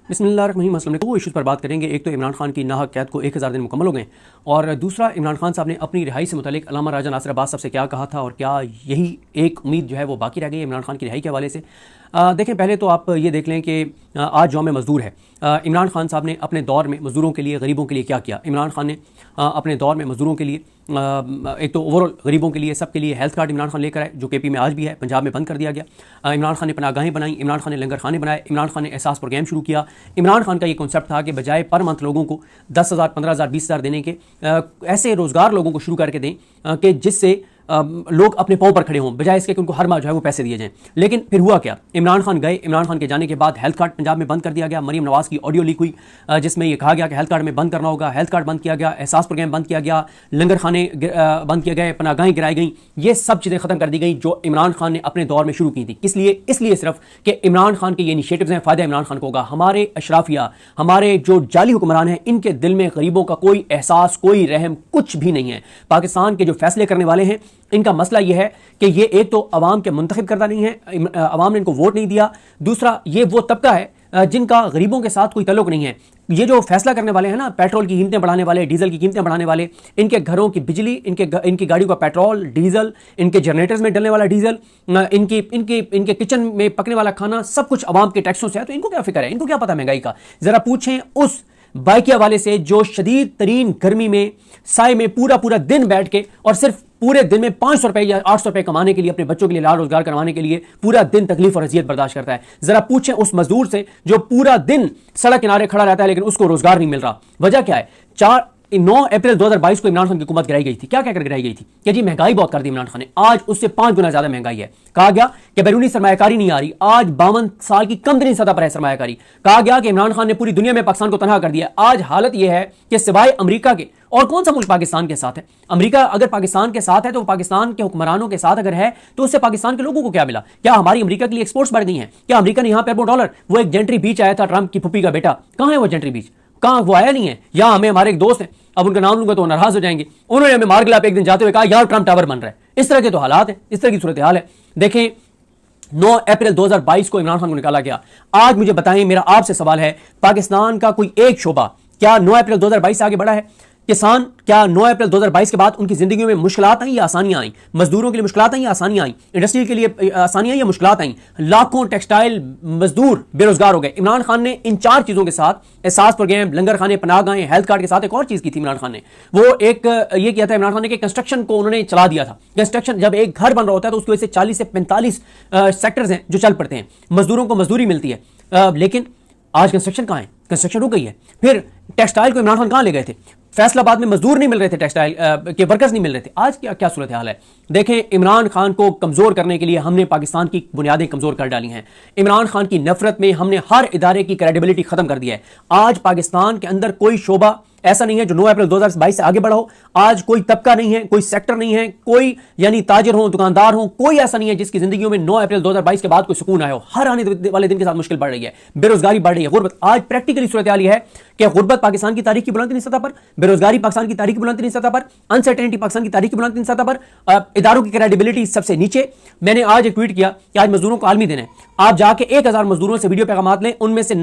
बिस्मिल्लाहिर्रहमानिर्रहीम। अस्सलाम वालेकुम। दो इशूज़ पर बात करेंगे। एक तो इमरान खान की नाहक कैद को 1000 दिन मुकम्मल हो गए, और दूसरा इमरान खान साहब ने अपनी रिहाई से मुतालिक अल्लामा राजा नासिर अब्बास साहब से क्या कहा था, और क्या यही एक उम्मीद जो है वो बाकी रह गई है इमरान खान की रिहाई के हवाले से। देखें, पहले तो आप ये देख लें कि आज यौम मज़दूर है। इमरान खान साहब ने अपने दौर में मज़दूरों के लिए, गरीबों के लिए क्या किया। इमरान खान ने अपने दौर में मज़दूरों के लिए, एक तो ओवरऑल गरीबों के लिए, सबके लिए हेल्थ कार्ड इमरान खान लेकर आए, जो KP में आज भी है, पंजाब में बंद कर दिया गया। इमरान खान ने पनागाहें बनाई, इमरान खान ने लंगर खाने बनाए, इमरान खान ने एहसास प्रोग्राम शुरू किया। इमरान खान का ये कॉन्सेप्ट था कि बजाय पर मंथ लोगों को 10,000, 15,000, 20,000 देने के, ऐसे रोज़गार लोगों को शुरू करके दें कि जिससे लोग अपने पाँव पर खड़े हों, बजाय इसके कि उनको हर माह जो है वो पैसे दिए जाएं। लेकिन फिर हुआ क्या, इमरान खान गए, इमरान खान के जाने के बाद हेल्थ कार्ड पंजाब में बंद कर दिया गया। मरीम नवाज़ की ऑडियो लीक हुई जिसमें यह कहा गया कि हेल्थ कार्ड में बंद करना होगा। हेल्थ कार्ड बंद किया गया, एहसास प्रोग्राम बंद किया गया, लंगर खाने बंद किए गए, पनागाहें गिराई गई। ये सब चीज़ें ख़त्म कर दी गई जो इमरान खान ने अपने दौर में शुरू की थी। इसलिए सिर्फ कि इमरान खान के ये इनिशिएटिव्स हैं, फ़ायदा इमरान खान को होगा। हमारे अशराफिया, हमारे जो जाली हुक्मरान हैं, इनके दिल में गरीबों का कोई एहसास, कोई रहम कुछ भी नहीं है। पाकिस्तान के जो फैसले करने वाले हैं, इनका मसला यह है कि ये एक तो अवाम के मुंतखब करता नहीं है, अवाम ने इनको वोट नहीं दिया। दूसरा, ये वो तबका है जिनका गरीबों के साथ कोई तल्लुक नहीं है। ये जो फैसला करने वाले हैं ना, पेट्रोल की कीमतें बढ़ाने वाले, डीजल की कीमतें बढ़ाने वाले, इनके घरों की बिजली, इनकी गाड़ियों का पेट्रोल, डीजल, इनके जनरेटर्स में डलने वाला डीजल, इनके किचन में पकने वाला खाना, सब कुछ अवाम के टैक्सों से है। तो इनको क्या फिक्र है, इनको क्या पता महंगाई का। जरा पूछें उस बाइकिया वाले से जो शदीद तरीन गर्मी में साय में पूरा पूरा दिन बैठ के और सिर्फ पूरे दिन में 500 रुपए या 800 रुपए कमाने के लिए, अपने बच्चों के लिए लाल रोजगार करवाने के लिए पूरा दिन तकलीफ और अजियत बर्दाश्त करता है। जरा पूछें उस मजदूर से जो पूरा दिन सड़क किनारे खड़ा रहता है लेकिन उसको रोजगार नहीं मिल रहा। वजह क्या है? 9 अप्रैल 2022 को इमरान खान की हुकूमत गिराई गई थी। क्या कहकर गिराई गई थी कि जी महंगाई बहुत कर दी इमरान खान ने। आज उससे 5 गुना ज्यादा महंगाई है। कहा गया कि बैरूनी सरमायाकारी नहीं आ रही। आज 52 साल की कम तरीन सतह पर है सरमायाकारी। कहा गया कि इमरान खान ने पूरी दुनिया में पाकिस्तान को तनहा कर दिया। आज हालत यह है कि सिवाय अमेरिका के और कौन सा मुल्क पाकिस्तान के साथ है। अमेरिका अगर पाकिस्तान के साथ है तो पाकिस्तान के हुक्मरानों के साथ अगर है तो उससे पाकिस्तान के लोगों को क्या मिला? क्या हमारी अमेरिका के लिए एक्सपोर्ट्स बढ़ गई हैं? क्या अमेरिका ने यहां पे अरबों डॉलर, वो एक जेंट्री बीच आया था ट्रंप की फुप्पी का बेटा, कहां है वो जेंट्री बीच? कहां? वो आया नहीं है। यहां हमें हमारे एक दोस्त हैं, अब उनका नाम लूंगा तो नाराज हो जाएंगे, उन्होंने हमें मार गिला पे एक दिन जाते हुए कहा यार ट्रंप टावर बन रहा है। इस तरह के तो हालात है, इस तरह की सूरत हाल है। देखें, 9 अप्रैल 2022 को इमरान खान को निकाला गया। आज मुझे बताएं, मेरा आपसे सवाल है, पाकिस्तान का कोई एक शोबा क्या 9 अप्रैल 2022 से आगे बढ़ा है? किसान क्या 9 अप्रैल 2022 के बाद उनकी जिंदगियों में मुश्किलात आई या आसानियां आई? मजदूरों के लिए मुश्किलात आई या आसानियां आई? इंडस्ट्री के लिए आसानियां आई या मुश्किलात आई? लाखों टेक्सटाइल मजदूर बेरोजगार हो गए। इमरान खान ने इन 4 चीजों के साथ, एहसास प्रोग्राम, लंगर खाने, पनाहगाहें, हेल्थ कार्ड के साथ एक और चीज की थी इमरान खान ने। वो एक ये किया था इमरान खान ने कि कंस्ट्रक्शन को उन्होंने चला दिया था। कंस्ट्रक्शन, जब एक घर बन रहा होता है तो उसकी वजह से 40 से 45 सेक्टर्स हैं जो चल पड़ते हैं, मजदूरों को मजदूरी मिलती है। लेकिन आज कंस्ट्रक्शन कहां है? कंस्ट्रक्शन रुक गई है। फिर टेक्सटाइल को इमरान खान कहां ले गए थे? फैसलाबाद में मजदूर नहीं मिल रहे थे, टेक्सटाइल के वर्कर्स नहीं मिल रहे थे। आज क्या सूरत हाल है? देखें, इमरान खान को कमजोर करने के लिए हमने पाकिस्तान की बुनियादें कमजोर कर डाली हैं। इमरान खान की नफरत में हमने हर इदारे की क्रेडिबिलिटी खत्म कर दी है। आज पाकिस्तान के अंदर कोई शोबा ऐसा नहीं है जो 9 अप्रैल 2022 से आगे बढ़ा हो। आज कोई तबका नहीं है, कोई सेक्टर नहीं है, कोई यानी ताजिर हो, दुकानदार हो, कोई ऐसा नहीं है जिसकी जिंदगी में 9 अप्रैल 2022 के बाद कोई सुकून आया हो। हर आने वाले दिन के साथ मुश्किल बढ़ रही है, बेरोजगारी बढ़ रही है, गुर्बत। आज प्रैक्टिकली सूरत हाल यह है कि गुर्बत पाकिस्तान की तारीख की बुलंदतरीन सतह पर, बेरोजगारी पाकिस्तान की तारीख की बुलंदतरीन सतह पर, अनसर्टेनिटी पाकिस्तान की तारीख की बुलंदतरीन सतह पर, इदारों की क्रेडिबिलिटी सबसे नीचे। मैंने आज एक ट्वीट किया कि आज मजदूरों को आलमी दिन है। आप जाके 1000 मजदूरों से वीडियो पैगाम लें, उनमें से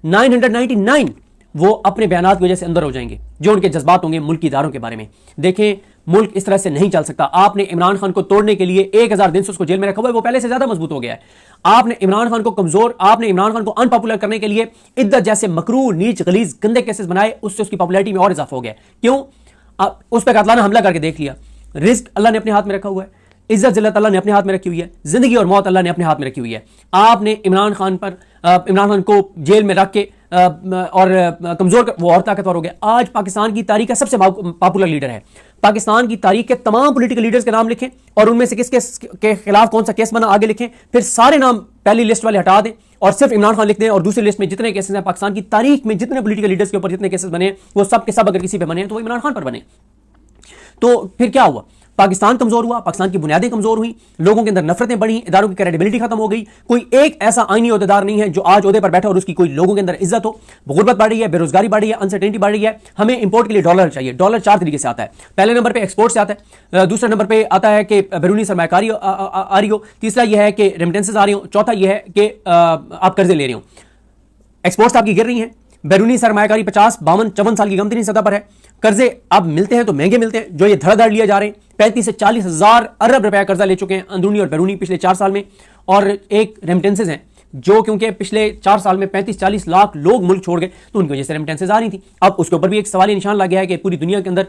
999 वो अपने बयानात की वजह से अंदर हो जाएंगे, जो उनके जज्बात होंगे मुल्क की इदारों के बारे में। देखें, मुल्क इस तरह से नहीं चल सकता। आपने इमरान खान को तोड़ने के लिए 1000 दिन से उसको जेल में रखा हुआ है, वो पहले से ज्यादा मजबूत हो गया है। आपने इमरान खान को कमजोर, आपने इमरान खान को अनपॉपुलर करने के लिए इद्दत जैसे मकरू, नीच, गलीज, गंदे केसेस बनाए, उससे उसकी पॉपुलैरिटी में और इजाफा हो गया। क्यों? उस पर कातलाना हमला करके देख लिया। रिस्क अल्लाह ने अपने हाथ में रखा हुआ है, इज्जत जिल्लत अल्लाह ने अपने हाथ में रखी हुई है, जिंदगी और मौत अल्लाह ने अपने हाथ में रखी हुई है। आपने इमरान खान को जेल में रख के और कमजोर, वो और ताकतवर हो गया। आज पाकिस्तान की तारीख का सबसे पॉपुलर लीडर है। पाकिस्तान की तारीख के तमाम पॉलिटिकल लीडर्स के नाम लिखें और उनमें से किसके खिलाफ कौन सा केस बना आगे लिखें, फिर सारे नाम पहली लिस्ट वाले हटा दें और सिर्फ इमरान खान लिख दें, और दूसरी लिस्ट में जितने केसेस हैं पाकिस्तान की तारीख में, जितने पॉलिटिकल लीडर्स के ऊपर जितने केसेस बने, वो सब के सब अगर किसी पे बने तो वो इमरान खान पर बने। तो फिर क्या हुआ? पाकिस्तान कमजोर हुआ, पाकिस्तान की बुनियादें कमजोर हुई, लोगों के अंदर नफरतें बढ़ी, इदारों की क्रेडिबिलिटी खत्म हो गई। कोई एक ऐसा आईनी ओहदेदार नहीं है जो आज ओहदे पर बैठा और उसकी कोई लोगों के अंदर इज्जत हो। गुर्बत बढ़ रही है, बेरोजगारी बढ़ रही है, अनसर्टेनिटी बढ़ रही है। हमें इंपोर्ट के लिए डॉलर चाहिए। डॉलर 4 तरीके से आता है। पहले नंबर पे एक्सपोर्ट से आता है, दूसरे नंबर पे आता है कि बैरूनी सरमायाकारी आ रही हो, तीसरा यह है कि रेमिटेंसेस आ रही हो, चौथा यह है कि आप कर्जे ले रहे हो। एक्सपोर्ट्स आपकी गिर रही हैं, बैरूनी सरमायाकारी 50, 52, 54 साल की गमतीनी सतह पर है। कर्जे अब मिलते हैं तो महंगे मिलते हैं, जो ये धड़ाधड़ लिए जा रहे हैं। 35 से 40 हजार अरब रुपया कर्जा ले चुके हैं अंदरूनी और बैरूनी पिछले 4 साल में। और एक रेमिटेंसेज हैं जो क्योंकि पिछले 4 साल में 35-40 लाख लोग मुल्क छोड़ गए, तो उनकी वजह से रेमिटेंसेज आ रही थी। अब उसके ऊपर भी एक सवाल निशान लग गया है कि पूरी दुनिया के अंदर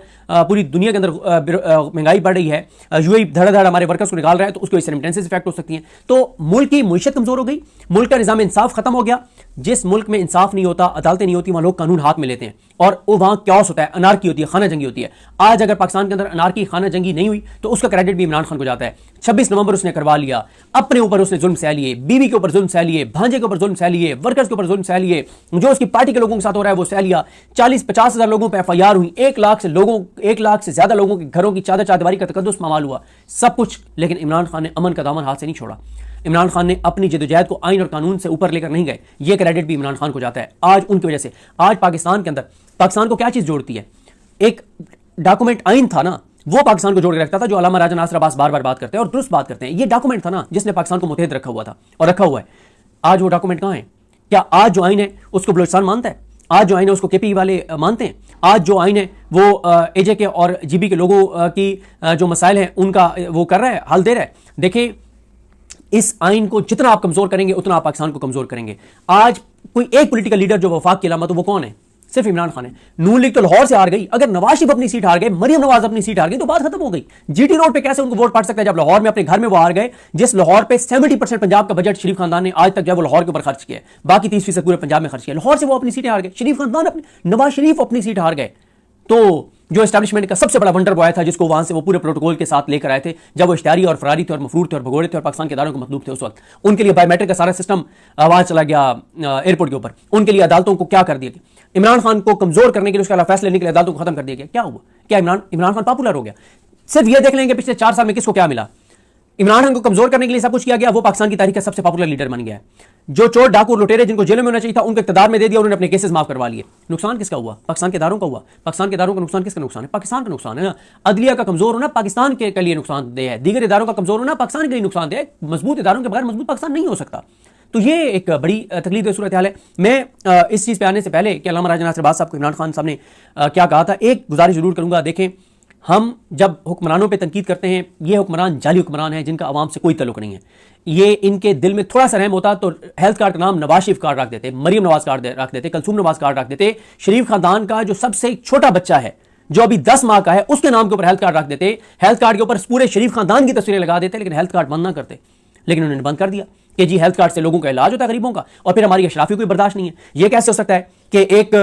महंगाई बढ़ रही है, यूएई धड़ाधड़ हमारे वर्कर्स को निकाल रहा है, तो उसकी वजह से रेमिटेंसेज इफेक्ट हो सकती हैं। तो मुल्क की मुईशत कमजोर हो गई, मुल्क का निजाम इंसाफ खत्म हो गया। जिस मुल्क में इंसाफ नहीं होता, अदालतें नहीं होती, वहां लोग कानून हाथ में लेते हैं और वहां क्यास होता है, अनारकी होती है, खाना जंगी होती है। आज अगर पाकिस्तान के अंदर अनारकी खाना जंगी नहीं हुई तो उसका क्रेडिट भी इमरान खान को जाता है। 26 नवंबर उसने करवा लिया, अपने ऊपर उसने जुल्म सह लिए, बीवी के ऊपर जुल्म सह लिए, भांजे के ऊपर जुल्म सह लिए, वर्कर्स के ऊपर जुल्म सह लिए, जो उसकी पार्टी के लोगों के साथ हो रहा है वो सह लिया। 40-50 हजार लोगों पर एफआईआर हुई, 1 लाख से ज्यादा लोगों के घरों की चादर चारदीवारी का तकद्दुस मामाल हुआ, सब कुछ। लेकिन इमरान खान ने अमन का दामन हाथ से नहीं छोड़ा। इमरान खान ने अपनी जदोजहद को आइन और कानून से ऊपर लेकर नहीं गए, यह क्रेडिट भी इमरान खान को जाता है। आज उनकी वजह से आज पाकिस्तान के अंदर, पाकिस्तान को क्या चीज जोड़ती है? एक डॉक्यूमेंट आइन था ना, वो पाकिस्तान को जोड़ के रखता था, जो अल्लामा राजा नासिर अब्बास बार बार बात करते हैं और दुरुस्त बात करते हैं। ये डॉक्यूमेंट था ना जिसने पाकिस्तान को मुतहद रखा हुआ था और रखा हुआ है। आज वो डॉक्यूमेंट कहां है? क्या आज जो आइन है उसको बलूचिस्तान मानता है? आज जो आइन है उसको केपी वाले मानते हैं? आज जो आइन है वो एजेके और जीबी के लोगों की जो मसाइल हैं उनका वो कर रहा है, हल दे रहा है? देखिए, इस आइन को जितना आप कमजोर करेंगे उतना आप पाकिस्तान को कमजोर करेंगे। आज कोई एक पॉलिटिकल लीडर जो वफाक की अलामत, तो वो कौन है? सिर्फ इमरान खान है। नून लीग तो लाहौर से हार गई। अगर नवाज शरीफ अपनी सीट हार गए, मरियम नवाज अपनी सीट हार गई, तो बात खत्म हो गई। जीटी रोड पे कैसे उनको वोट पड़ सकता है जब लाहौर में अपने घर में वो हार गए? जिस लाहौर पे 70% पंजाब का बजट शरीफ खानदान ने आज तक जो वो लाहौर के ऊपर खर्च किया है, बाकी 30% पूरे पंजाब में खर्च किया। लाहौर से वो अपनी सीटें हार गए, शरीफ खानदान अपनी, नवाज शरीफ अपनी सीट हार गए। तो जो एस्टैब्लिशमेंट का सबसे बड़ा वंडर बॉय था, जिसको वहां से वो पूरे प्रोटोकॉल के साथ लेकर आए थे, जब वो इश्तिहारी और फरारी थे और मफरूर थे और भगोड़े थे और पाकिस्तान के इदारों को मतलूब थे, उस वक्त उनके लिए बायोमेट्रिक का सारा सिस्टम वहां चला गया एयरपोर्ट के ऊपर। उनके लिए अदालतों को क्या कर दिया गया? इमरान खान को कमजोर करने के लिए, उसके अलावा फैसले लेने के लिए अदालतों को खत्म कर दिया गया। क्या हुआ? क्या इमरान खान पॉपुलर हो गया? सिर्फ ये देख लेंगे पिछले 4 साल में किसको क्या मिला। इमरान खान को कमजोर करने के लिए सब कुछ किया गया, वो पाकिस्तान की तारीख का सबसे पॉपुलर लीडर बन गया है। जो चोर डाकू लुटेरे जिनको जेलों में होना चाहिए था, उनको इख्तियार में दे दिया, उन्होंने अपने केसेस माफ करवा लिए। नुकसान किसका हुआ? पाकिस्तान के इदारों का हुआ। पाकिस्तान के इदारों का नुकसान किसका नुकसान है? पाकिस्तान का नुकसान है ना। अदलिया का कमजोर होना पाकिस्तान के लिए नुकसानदेह है, दीगर इदारों का कमजोर होना पाकिस्तान के लिए नुकसानदेह है। मजबूत इदारों के बगैर मजबूत पाकिस्तान नहीं हो सकता। तो ये एक बड़ी तकलीफ सूरत हाल है। मैं इस चीज पे आने से पहले कि अल्लामा राजा नासिर अब्बास साहब को इमरान खान साहब ने क्या कहा था, एक गुजारिश जरूर करूंगा। देखें, हम जब हुक्मरानों पे तनकीद करते हैं, ये हुक्मरान जाली हुक्मरान हैं जिनका आवाम से कोई तल्लुक नहीं है। ये इनके दिल में थोड़ा सा रहम होता तो हेल्थ कार्ड का नाम नवाज शरीफ कार्ड रख देते, मरियम नवाज कार्ड रख देते, कलसूम नवाज कार्ड रख देते। शरीफ खानदान का जो सबसे छोटा बच्चा है, जो अभी 10 माह का है, उसके नाम के ऊपर हेल्थ कार्ड रख देते, हेल्थ कार्ड के ऊपर पूरे शरीफ खानदान की तस्वीरें लगा देते, लेकिन हेल्थ कार्ड बंद ना करते। लेकिन उन्होंने बंद कर दिया कि जी हेल्थ कार्ड से लोगों का इलाज होता है गरीबों का, और फिर हमारी अशराफी कोई बर्दाश्त नहीं है। यह कैसे हो सकता है कि एक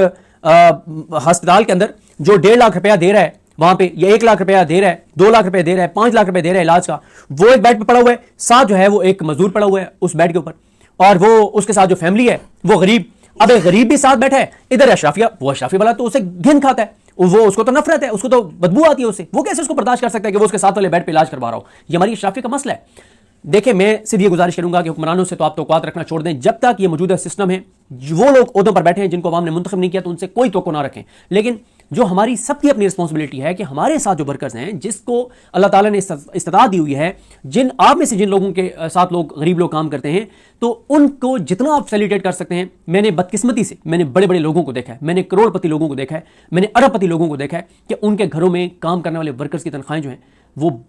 अस्पताल के अंदर जो 1.5 लाख रुपया दे रहा है, वहां पे ये 1 लाख रुपया दे रहा है, 2 लाख रुपया दे रहा है, 5 लाख रुपया दे रहा है इलाज का, वो एक बेड पे पड़ा हुआ है, साथ जो है वो एक मजदूर पड़ा हुआ है उस बेड के ऊपर, और वो उसके साथ जो फैमिली है वो गरीब। अब एक गरीब भी साथ बैठा है, इधर अशराफिया, वो अशराफी वाला तो उसे घिन खाता है, वो उसको तो नफरत है, उसको तो बदबू आती है उससे, वो कैसे उसको बर्दाश्त कर सकता है कि वो उसके साथ वाले बेड पे इलाज करवा रहा हो। ये हमारी अशराफी का मसला है। देखिए, मैं सिर्फ ये गुजारिश करूंगा कि हुक्मरानों से तो आप तौक़ुआत रखना छोड़ दें। जब तक ये मौजूदा सिस्टम है, वो लोग ओहदों पर बैठे हैं जिनको अवाम ने मुंतखब नहीं किया, तो उनसे कोई तवक्को ना रखें। लेकिन जो हमारी सबकी अपनी रिस्पॉन्सिबिलिटी है कि हमारे साथ जो वर्कर्स हैं, जिसको अल्लाह ताला ने इस्तिताअत दी हुई है, जिन आप में से जिन लोगों के साथ लोग गरीब लोग काम करते हैं, तो उनको जितना आप फैसिलिटेट कर सकते हैं। मैंने बदकिस्मती से मैंने बड़े बड़े लोगों को देखा है, मैंने करोड़पति लोगों को देखा है, मैंने अरबपति लोगों को देखा है कि उनके घरों में काम करने वाले वर्कर्स की तनख्वाहें जो हैं वो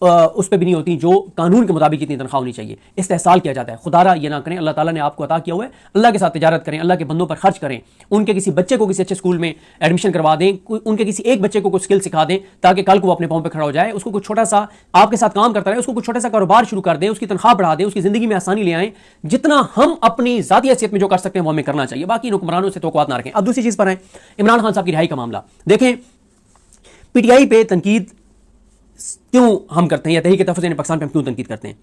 उस पर भी नहीं होती जो कानून के मुताबिक इतनी तनख्वाह होनी चाहिए। इस्तेहसाल किया जाता है। खुदारा ये ना करें, अल्लाह ताला ने आपको अता किया हुआ है, अल्लाह के साथ तिजारत करें, अल्लाह के बंदों पर खर्च करें, उनके किसी बच्चे को किसी अच्छे स्कूल में एडमिशन करवा दें, उनके किसी एक बच्चे को कुछ स्किल सिखा दें ताकि कल को वो अपने पाँव पर खड़ा हो जाए, उसको कुछ छोटा सा आपके साथ काम करता रहे, उसको कुछ छोटा सा कारोबार शुरू कर दें, उसकी तनख्वाह बढ़ा दें, उसकी जिंदगी में आसानी ले आएं। जितना हम अपनी ज़ाती हैसियत में जो कर सकते हैं वो हमें करना चाहिए, बाकी हुक्मरानों से तौक़ुआत ना रखें। अब दूसरी चीज़ पर है इमरान खान साहब की रिहाई का मामला। देखें, पीटीआई पे तनकीद क्यों हम करते हैं, या तहरीक तहफ़्फ़ुज़ पाकिस्तान पे हम क्यों तनकीद करते हैं?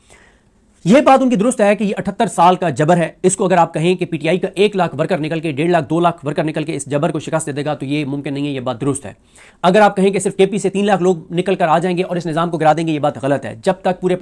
यह बात उनकी दुरुस्त है कि ये 78 साल का जबर है। इसको अगर आप कहें कि पीटीआई का 1 लाख वर्कर निकल के 1.5 लाख 2 लाख वर्कर निकल के इस जबर को शिकस्त दे देगा, तो ये मुमकिन नहीं है, ये बात दुरुस्त है। अगर आप कहें कि सिर्फ केपी से 3 लाख लोग निकल कर आ जाएंगे और इस निज़ाम को गिरा देंगे, ये बात गलत है। जब तक पूरे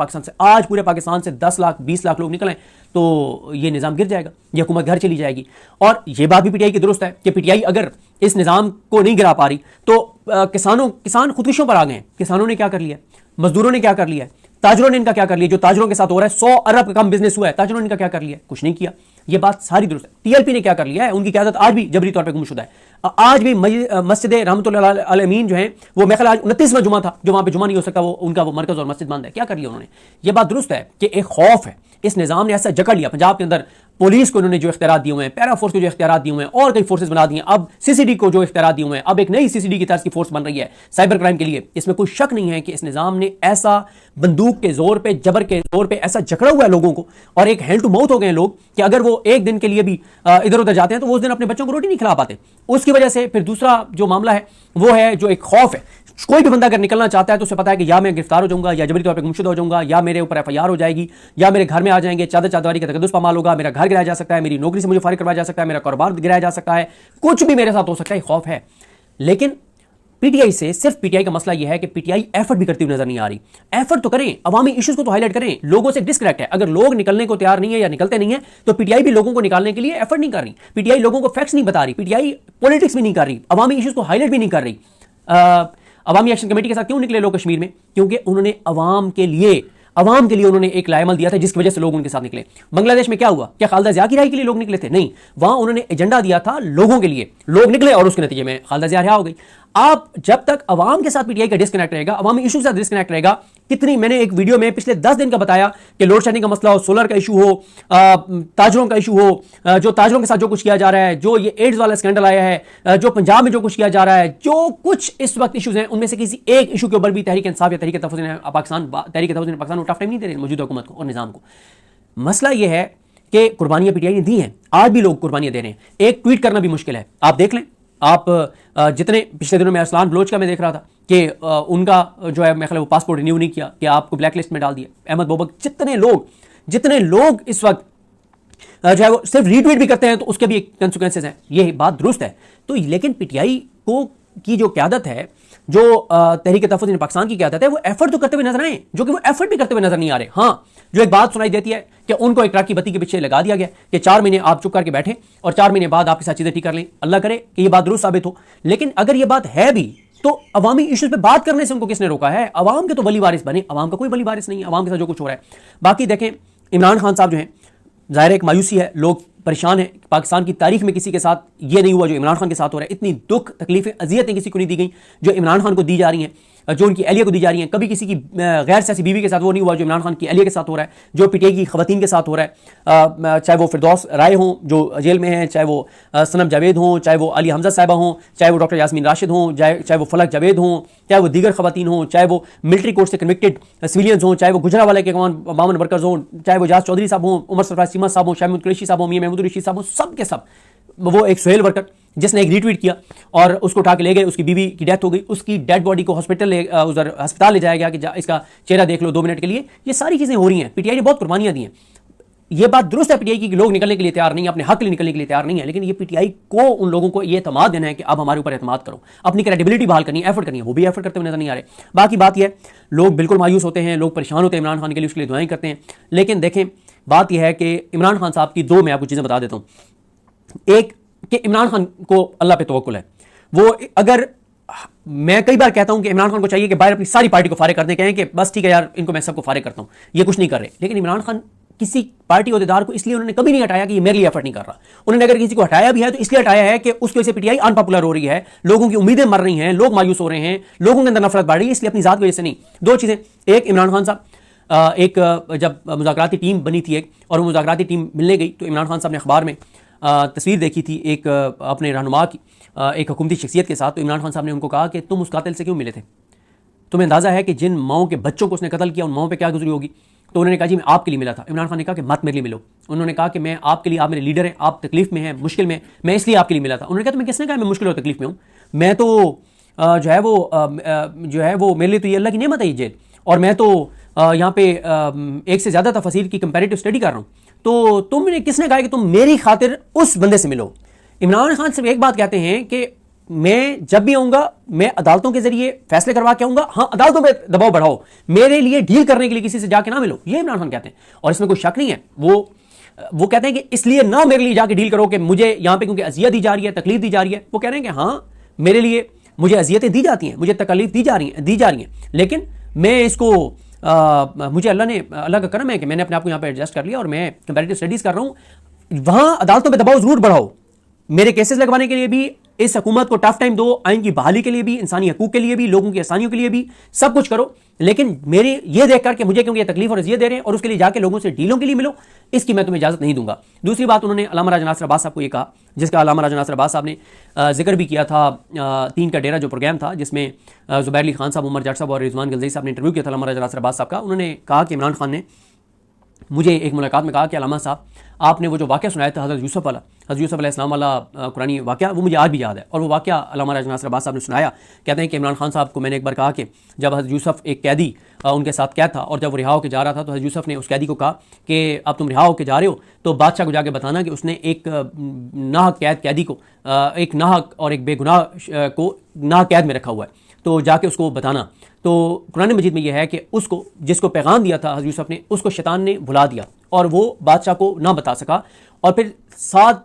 पाकिस्तान से 10 लाख 20 लाख लोग निकलें तो ये निज़ाम गिर जाएगा, ये हुकूमत घर चली जाएगी। और ये बात भी पीटीआई की दुरुस्त है कि पीटीआई अगर इस निज़ाम को नहीं गिरा पा रही तो किसान खुदकुशियों पर आ गए हैं। किसानों ने क्या कर लिया, मजदूरों ने क्या कर लिया, ताजरों ने इनका क्या कर लिया? जो ताजरों के साथ हो रहा है, 100 अरब का कम बिजनेस हुआ है, ताजरों ने इनका क्या कर लिया? कुछ नहीं किया। ये बात सारी दुरुस्त है। टीएलपी ने क्या कर लिया है? उनकी क़यादत आज भी जबरी तौर पर गुमशुदा है। आज भी मस्जिद रहमतुल्लाह अलैहिन जो है वो, मेरे ख्याल आज 29वां जुमा था, जो वहां पे जुमा नहीं हो सका, वो उनका वो मरकज और मस्जिद बंद है। क्या कर लिया उन्होंने? ये बात दुरुस्त है कि एक खौफ है, इस निजाम ने ऐसा जकड़ लिया। पंजाब के अंदर पुलिस को इन्होंने जो इख्तियारात दिए हुए हैं, पैरा फोर्स को जो इख्तियारात दिए हुए हैं, और कई फोर्सेस बना दिए हैं, अब सीसीडी को जो इख्तियारात दिए हुए हैं, अब एक नई सीसीडी की तरह की फोर्स बन रही है साइबर क्राइम के लिए। इसमें कोई शक नहीं है कि इस निजाम ने ऐसा बंदूक के जोर पे, जबर के जोर पे ऐसा जकड़ा हुआ है लोगों को, और एक हैंड टू माउथ हो गए हैं लोग कि अगर वो एक दिन के लिए भी इधर उधर जाते हैं तो वो उस दिन अपने बच्चों को रोटी नहीं खिला पाते। उसकी वजह से फिर दूसरा जो मामला है वो है जो एक खौफ है। कोई भी बंदा अगर निकलना चाहता है तो उसे पता है कि या मैं गिरफ्तार हो जाऊंगा, या जबरी तौर पे गुमशुदा हो जाऊंगा, या मेरे ऊपर एफआईआर हो जाएगी, या मेरे घर में आ जाएंगे, चादर चादवारी का तकद्दुस पामाल होगा, मेरा घर गिराया जा सकता है, मेरी नौकरी से मुझे फारिग करवाया जा सकता है, मेरा कारोबार गिराया जा सकता है, कुछ भी मेरे साथ हो सकता है। खौफ है। लेकिन पीटीआई से, सिर्फ पीटीआई का मसला यह है कि पीटीआई एफर्ट भी करती हुई नजर नहीं आ रही। एफर्ट तो करें, अवामी इश्यूज को तो हाईलाइट करें। लोगों से डिस्कनेक्ट है। अगर लोग निकलने को तैयार नहीं है या निकलते नहीं है तो पीटीआई भी लोगों को निकालने के लिए एफर्ट नहीं कर रही। पीटीआई लोगों को फैक्ट्स नहीं बता रही, पीटीआई पॉलिटिक्स भी नहीं कर रही, अवामी इश्यूज को हाईलाइट भी नहीं कर रही। अवामी एक्शन कमेटी के साथ क्यों निकले लोग कश्मीर में? क्योंकि उन्होंने अवाम के लिए उन्होंने एक लाएमल दिया था, जिसकी वजह से लोग उनके साथ निकले। बांग्लादेश में क्या हुआ? क्या खालिदा जिया की राय के लिए लोग निकले थे? नहीं, वहां उन्होंने एजेंडा दिया था लोगों के लिए, लोग निकले और उसके नतीजे में खालिदा जिया रिहा हो गई। आप जब तक अवाम के साथ पीटीआई का डिस्कनेक्ट रहेगा, अवामी इशू के साथ डिस्कनेक्ट रहेगा, कितनी मैंने एक वीडियो में पिछले 10 दिन का बताया कि लोड शेडिंग का मसला हो, सोलर का इशू हो, ताजरों का इशू हो, जो ताजरों के साथ जो कुछ किया जा रहा है, जो ये एड्स वाला स्कैंडल आया है, जो पंजाब में जो कुछ किया जा रहा है, जो कुछ इस वक्त इशूज हैं, उनमें से किसी एक इशू के ऊपर भी तहरीक इंसाफ या तहरीक तहफ़्फ़ुज़ पाकिस्तान को टफ टाइम नहीं दे रहे मौजूदा हुकूमत को और निजाम को। मसला यह है कि कुर्बानियां पीटीआई ने दी हैं, आज भी लोग कुर्बानियां दे रहे हैं। एक ट्वीट करना भी मुश्किल है। आप देख लें, आप जितने पिछले दिनों में अरसलान बलोच का मैं देख रहा था कि उनका जो है, मैं ख्याल वो पासपोर्ट रिन्यू नहीं किया, कि आपको ब्लैक लिस्ट में डाल दिया। अहमद बोबक, जितने लोग इस वक्त जो है वो सिर्फ रीट्वीट भी करते हैं तो उसके भी एक कंसिक्वेंसेस हैं। ये बात दुरुस्त है। तो लेकिन पीटीआई को की जो क़यादत है, जो तहरीक तहफ़्फ़ुज़ पाकिस्तान की क़यादत है, वो एफर्ट तो करते हुए नजर आए, जो कि वो एफर्ट भी करते हुए नजर नहीं आ रहे। हाँ, जो एक बात सुनाई देती है कि उनको एक ट्रक की बत्ती के पीछे लगा दिया गया कि 4 महीने आप चुप करके बैठें और 4 महीने बाद आपके साथ चीजें ठीक कर लें। अल्लाह करे कि ये बात दुरुस्त साबित हो। लेकिन अगर ये बात है भी तो अवामी इश्यूज पे बात करने से उनको किसने रोका है? अवाम के तो वली वारिस बने। अवाम का कोई वली वारिस नहीं है, अवाम के साथ जो कुछ हो रहा है। बाकी देखें, इमरान खान साहब जो हैं, ज़ाहिर एक मायूसी है, लोग परेशान हैं। पाकिस्तान की तारीख में किसी के साथ ये नहीं हुआ जो इमरान खान के साथ हो रहा है। इतनी दुख, तकलीफें, अजियतें किसी को नहीं दी गई जो इमरान खान को दी जा रही हैं, जो उनकी अहलिया को दी जा रही हैं। कभी किसी की गैर सियासी बीवी के साथ वो नहीं हुआ जो इमरान खान की अहलिया के साथ हो रहा है, जो पीटीआई की खवातीन के साथ हो रहा है। चाहे वो फिरदौस राय हों जो जेल में हैं, चाहे वो सनम जावेद हों, चाहे वो अली हमजा साहिबा हों, चाहे वो डॉक्टर यास्मीन राशिद हों, चाहे वो फलक जावेद हों, चाहे वो दीगर खवातीन हों, चाहे वो मिलिट्री कोर्ट से कन्विक्टेड सिविलियंस हों, चाहे वो गुजरावाला के 52 वर्कर्स हों, चाहे वो जाज चौधरी साहब हों, उमर सरफराज चीमा साहब हों, शामिद कुरैशी साहब हों, मियां महमूद रशीद साहब हों, सब के सब। वो एक सुहेल वर्कर जिसने एक रीट्वीट किया और उसको उठा के ले गए, उसकी बीवी की डेथ हो गई, उसकी डेड बॉडी को उधर अस्पताल ले जाया गया कि इसका चेहरा देख लो 2 मिनट के लिए। ये सारी चीजें हो रही हैं। पीटीआई ने बहुत कुर्बानियां दी हैं। ये बात दुरुस्त है पीटीआई की कि लोग निकलने के लिए तैयार नहीं है, अपने हक के लिए निकलने के लिए तैयार नहीं है। लेकिन ये पीटीआई को, उन लोगों को ये एतमाद देना है कि अब हमारे ऊपर एतमाद करो, अपनी क्रेडिबिलिटी बहाल करनी है, एफर्ट करनी है। वो भी एफर्ट करते हुए नजर नहीं आ रहे। बाकी बात यह है, लोग बिल्कुल मायूस होते हैं, लोग परेशान होते हैं इमरान खान के लिए, उसके लिए दुआएं करते हैं। लेकिन देखें, बात यह है कि इमरान खान साहब की मैं आपको चीजें बता देता हूं। एक कि इमरान खान को अल्लाह पे तवक्कुल है। वो अगर, मैं कई बार कहता हूं कि इमरान खान को चाहिए कि बाहर अपनी सारी पार्टी को फारिग कर दें, कहें कि बस ठीक है यार, इनको मैं सबको फारिग करता हूं। ये कुछ नहीं कर रहे। लेकिन इमरान खान किसी पार्टी ओहदेदार को इसलिए उन्होंने कभी नहीं हटाया कि ये मेरे लिए एफर्ट नहीं कर रहा। उन्होंने अगर किसी को हटाया भी है तो इसलिए हटाया है कि उसकी वजह से पीटीआई अनपॉपुलर हो रही है, लोगों की उम्मीदें मर रही हैं, लोग मायूस हो रहे हैं, लोगों के अंदर नफरत बढ़ रही है, इसलिए अपनी जात की वजह से नहीं। 2 चीजें, एक इमरान खान साहब, एक जब मुज़ाकराती टीम बनी थी एक, और वो मुज़ाकराती टीम मिलने गई तो इमरान खान साहब ने अखबार में तस्वीर देखी थी एक अपने रहनुमा की, एक हुकूमती शख्सियत के साथ। तो इमरान खान साहब ने उनको कहा कि तुम उस कातिल से क्यों मिले थे? तुम्हें अंदाजा है कि जिन माओं के बच्चों को उसने कत्ल किया, उन माओं पे क्या गुजरी होगी? तो उन्होंने कहा जी मैं आपके लिए मिला था। इमरान खान ने कहा कि मत मेरे लिए मिलो। उन्होंने कहा कि मैं आपके लिए, आप मेरे लीडर हैं, आप तकलीफ में हैं, मुश्किल में, मैं इसलिए आपके लिए मिला था। उन्होंने कहा तुम्हें किसने कहा मैं मुश्किल और तकलीफ में हूँ? मैं तो जो है वो मेरे लिए तो ये अल्लाह की नेमत है ये जेल, और मैं तो यहाँ पे एक से ज़्यादा तफसील की कंपैरेटिव स्टडी कर रहा हूँ। तो तुमने किसने कहा कि तुम मेरी खातिर उस बंदे से मिलो? इमरान खान सिर्फ एक बात कहते हैं कि मैं जब भी आऊंगा मैं अदालतों के जरिए फैसले करवा के आऊंगा। हाँ, अदालतों पे दबाव बढ़ाओ, मेरे लिए डील करने के लिए किसी से जाके ना मिलो, ये इमरान खान कहते हैं। और इसमें कोई शक नहीं है। वो कहते हैं कि इसलिए ना मेरे लिए जाके डील करो कि मुझे यहां पे क्योंकि अजियत दी जा रही है, तकलीफ दी जा रही है। वो कह रहे हैं कि हाँ, मेरे लिए मुझे अजियतें दी जाती हैं, मुझे तकलीफ दी जा रही हैं, लेकिन मैं इसको मुझे अल्लाह का करम है कि मैंने अपने आप को यहाँ पर एडजस्ट कर लिया और मैं कंपैरेटिव स्टडीज़ कर रहा हूँ। वहाँ अदालतों पर दबाव ज़रूर बढ़ाओ, मेरे केसेस लगवाने के लिए भी, इस हुकूमत को टफ टाइम दो, आइन की बहाली के लिए भी, इंसानी हकूक के लिए भी, लोगों की आसानियों के लिए भी, सब कुछ करो। लेकिन मेरे ये देख कर के मुझे क्योंकि ये तकलीफ और अजियत दे रहे हैं और उसके लिए जाके लोगों से डीलों के लिए मिलो, इसकी मैं तुम्हें इजाजत नहीं दूंगा। दूसरी बात, उन्होंने अल्लामा राजा नासिर अब्बास साहब को ये कहा, जिसका अल्लामा राजा नासिर अब्बास साहब ने जिक्र भी किया था, 3 का डेरा जो प्रोग्राम था जिसमें जुबैर अली खान साहब, उमर जाट साहब और रिजवान गलज़ई साहब ने इंटरव्यू किया था अल्लामा राजा नासिर अब्बास साहब का। उन्होंने कहा कि इमरान खान ने मुझे एक मुलाकात में कहा कि अल्लामा साहब, आपने वो जो वाक़या सुनाया था हज़रत यूसुफ़ अलैहिस्सलाम वाला कुरानी वाक़या, वो मुझे आज भी याद है। और वो वाक़या अल्लामा राजा नासिर अब्बास साहब ने सुनाया। कहते हैं कि इमरान खान साहब को मैंने एक बार कहा कि जब हज़रत यूसुफ़ एक कैदी उनके साथ कैद था और जब वो रिहा होकर जा रहा था, तो हज़रत यूसुफ़ ने उस कैदी को कहा कि अब तुम रिहा होकर जा रहे हो तो बादशाह को जाके बताना कि उसने एक नाहक कैदी को, एक नाहक और एक बेगुनाह को नाहक कैद में रखा हुआ है, तो जाके उसको बताना। तो कुरान मजीद में यह है कि उसको, जिसको पैगाम दिया था हज़रत यूसुफ़ ने, उसको शैतान ने भुला दिया और वो बादशाह को ना बता सका और फिर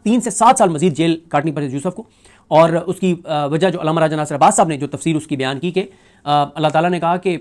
3 से 7 साल मजीद जेल काटनी पड़ी यूसुफ़ को। और उसकी वजह जो अल्लामा राजा नासिर अब्बास साहब ने जो तफसीर उसकी बयान की कि अल्लाह ताला ने कहा कि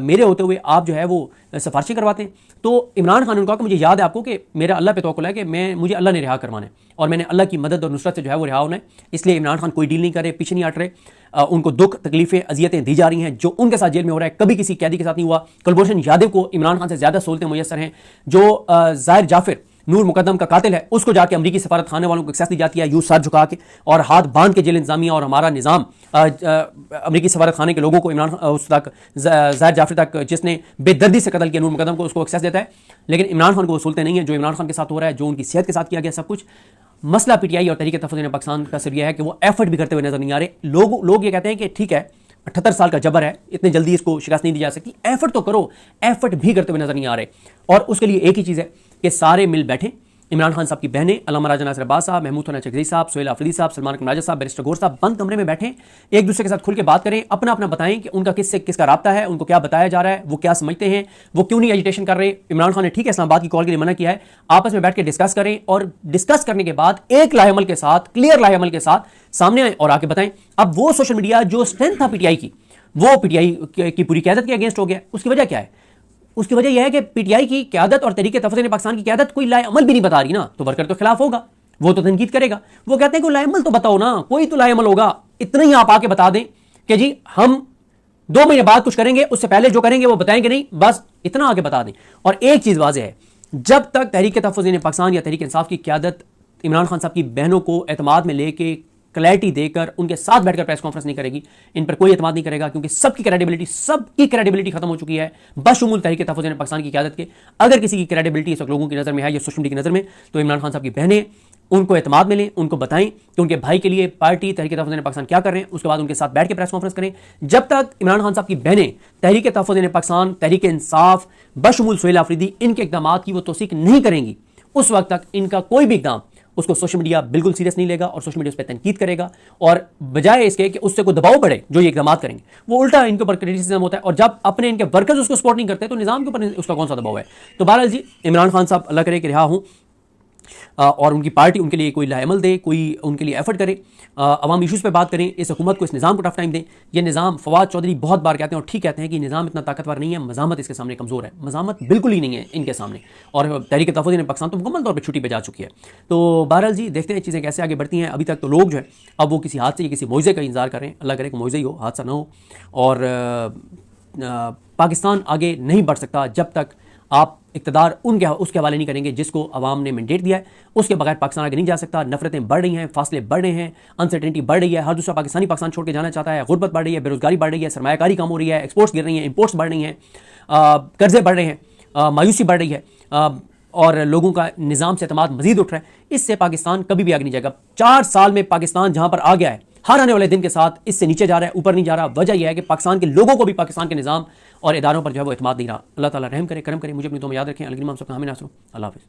मेरे होते हुए आप जो है वो सिफारिशें करवाते हैं। तो इमरान खान ने कहा कि मुझे याद है आपको कि मेरा अल्लाह पे तवक्कुल है कि मुझे अल्लाह ने रिहा करवाना है और मैंने अल्लाह की मदद और नुसरत से जो है वो रिहा होना है। इसलिए इमरान खान कोई डील नहीं कर रहे, पीछे नहीं हट रहे। उनको दुख, तकलीफें, अजियतें दी जा रही हैं जो उनके साथ जेल में हो रहा है, कभी किसी कैदी के साथ नहीं हुआ। कुलभूषण यादव को इमरान खान से ज़्यादा सहूलतें मुयसर हैं। जो ज़ाहिर जाफिर नूर मुकद्दम का कातिल है, उसको जाके अमरीकी सफारत खाने वालों को एक्सेस दी जाती है, यूं सर झुका के और हाथ बांध के जेल इंतजामिया और हमारा निज़ाम अमरीकी सफारत खाने के लोगों को इमरान उस तक ज़ाहिर जाफिर तक, जिसने बेदर्दी से कत्ल किया नूर मुकद्दम को, उसको एक्सेस देता है। लेकिन इमरान खान को वो सहूलतें नहीं है जो इमरान खान के साथ हो रहा है, जो उनकी सेहत के साथ किया गया सब कुछ। मसला पीटीआई और तहरीक तहफ़्फ़ुज़ पाकिस्तान का सिर्फ यह है कि वो एफर्ट भी करते हुए नजर नहीं आ रहे। लोग ये कहते हैं कि ठीक है 78 साल का जबर है, इतनी जल्दी इसको शिकस्त नहीं दी जा सकती, एफर्ट तो करो। एफर्ट भी करते हुए नजर नहीं आ रहे और उसके लिए एक ही चीज़ है कि सारे मिल बैठे, इमरान खान साहब की बहनें, अल्लामा राजा नासिर अब्बास साहब, महमूद खान चकज़ई साहब, सोहेल आफरीदी साहब, सलमान राजा साहब, बैरिस्टर गौर साहब बंद कमरे में बैठे, एक दूसरे के साथ खुल के बात करें, अपना अपना बताएं कि उनका किससे किसका राब्ता है, उनको क्या बताया जा रहा है, वो क्या समझते हैं, वो क्यों नहीं एजिटेशन कर रहे। इमरान खान ने ठीक है इस्लामाबाद की कॉल के लिए मना किया है, आपस में बैठ के डिस्कस करें और डिस्कस करने के बाद एक लाहेअमल के साथ, क्लियर लाहेअमल के साथ सामने आए और आके बताएं। अब वो सोशल मीडिया जो स्ट्रेंथ था पीटीआई की, वो पीटीआई की पूरी क़यादत के अगेंस्ट हो गया। उसकी वजह क्या है? उसकी वजह यह है कि पीटीआई की क़यादत और तहरीक तहफ़्फ़ुज़ पाकिस्तान की क़यादत कोई लाएअमल भी नहीं बता रही ना, तो वर्कर तो खिलाफ होगा, वो तो तनकीद करेगा। वो कहते हैं कि लाएअमल तो बताओ ना, कोई तो लाएअमल होगा। इतना ही आप आके बता दें कि जी हम 2 महीने बाद कुछ करेंगे, उससे पहले जो करेंगे वो बताएंगे नहीं, बस इतना आके बता दें। और एक चीज़ वाज़ेह है, जब तक तहरीक तहफ़्फ़ुज़ पाकिस्तान या तहरीक इंसाफ की क़यादत इमरान खान साहब की बहनों को एतमाद में लेके क्लैरिटी देकर उनके साथ बैठकर प्रेस कॉन्फ्रेंस नहीं करेगी, इन पर कोई एतमाद नहीं करेगा, क्योंकि सबकी क्रेडिबिलिटी खत्म हो चुकी है बशमूल तहरीक तहफ़्फ़ुज़ पाकिस्तान की क़यादत के। अगर किसी की क्रेडिबिलिटी इस वक्त लोगों की नज़र में है या सोशल मीडिया की नज़र में, तो इमरान खान साहब की बहनें, उनको एतमाद में लें, उनको बताएं कि उनके भाई के लिए पार्टी तहरीक तहफ़्फ़ुज़ पाकिस्तान क्या कर रहे हैं, उसके बाद उनके साथ बैठ के प्रेस कॉन्फ्रेंस करें। जब तक इमरान खान साहब की बहनें तहरीक तहफ़्फ़ुज़ पाकिस्तान, तहरीक इंसाफ, बशमूल सोहेल आफरीदी, इनके इक़दामात की वो तौसीक़ नहीं करेंगी, उस वक्त तक इनका कोई भी इक़दाम उसको सोशल मीडिया बिल्कुल सीरियस नहीं लेगा और सोशल मीडिया उस पर तनकीद करेगा। और बजाय इसके कि उससे कोई दबाव बढ़े जो ये इक़दाम करेंगे, वो उल्टा इनके ऊपर क्रिटिसिज्म होता है। और जब अपने इनके वर्कर्स उसको सपोर्ट नहीं करते तो निज़ाम के ऊपर उसका कौन सा दबाव है। तो बहरहाल जी, इमरान खान साहब अल्लाह करे कि रिहा हूँ और उनकी पार्टी उनके लिए कोई लाएअमल दे, कोई उनके लिए एफर्ट करे, अवामी इशूज़ पे बात करें, इस हुकूमत को, इस निज़ाम को टफ टाइम दें। ये निज़ाम, फवाद चौधरी बहुत बार कहते हैं और ठीक कहते हैं कि निज़ाम इतना ताकतवर नहीं है, मज़ामत इसके सामने कमज़ोर है। मज़ामत बिल्कुल ही नहीं है इनके सामने और तहरीक तहफ़्फ़ुज़ पाकिस्तान तो मुकम्मल तौर पर छुट्टी पर जा चुकी है। तो बहरहाल जी, देखते हैं चीज़ें कैसे आगे बढ़ती हैं। अभी तक तो लोग जो है अब वो किसी हादसे या किसी मुआवज़े का इंतज़ार कर रहे हैं। अल्लाह करे कि मुआवज़ा ही हो, हादसा ना हो। और पाकिस्तान आगे नहीं बढ़ सकता जब तक आप इक़्तिदार उसके हवाले नहीं करेंगे जिसको अवाम ने मैंडेट दिया है। उसके बगैर पाकिस्तान आगे नहीं जा सकता। नफरतें बढ़ रही हैं, फासले बढ़ रहे हैं, अनसर्टेनिटी बढ़ रही है, हर दूसरा पाकिस्तानी पाकिस्तान छोड़ के जाना चाहता है, गुर्बत बढ़ रही है, बेरोजगारी बढ़ रही है, सरमायाकारी कम हो रही है, एक्सपोर्ट्स गिर रही हैं, इंपोर्ट्स बढ़ रही हैं, कर्जे बढ़ रहे हैं, मायूसी बढ़ रही है और लोगों का निज़ाम से एतमाद मजीद उठ रहा है। इससे पाकिस्तान कभी भी आगे नहीं जाएगा। 4 साल में पाकिस्तान जहां पर आ गया है, हर आने वाले दिन के साथ इससे नीचे जा रहा है, ऊपर नहीं जा रहा। वजह यह है कि पाकिस्तान के लोगों को भी पाकिस्तान के निज़ाम और इदारों पर जो है वो एतमाद नहीं रहा। अल्लाह ताला रहम करे, करम करे। मुझे अपनी दुआ में याद रखें। अलगिन हम सबका हामी नासरो। अल्लाह हाफ़िज़।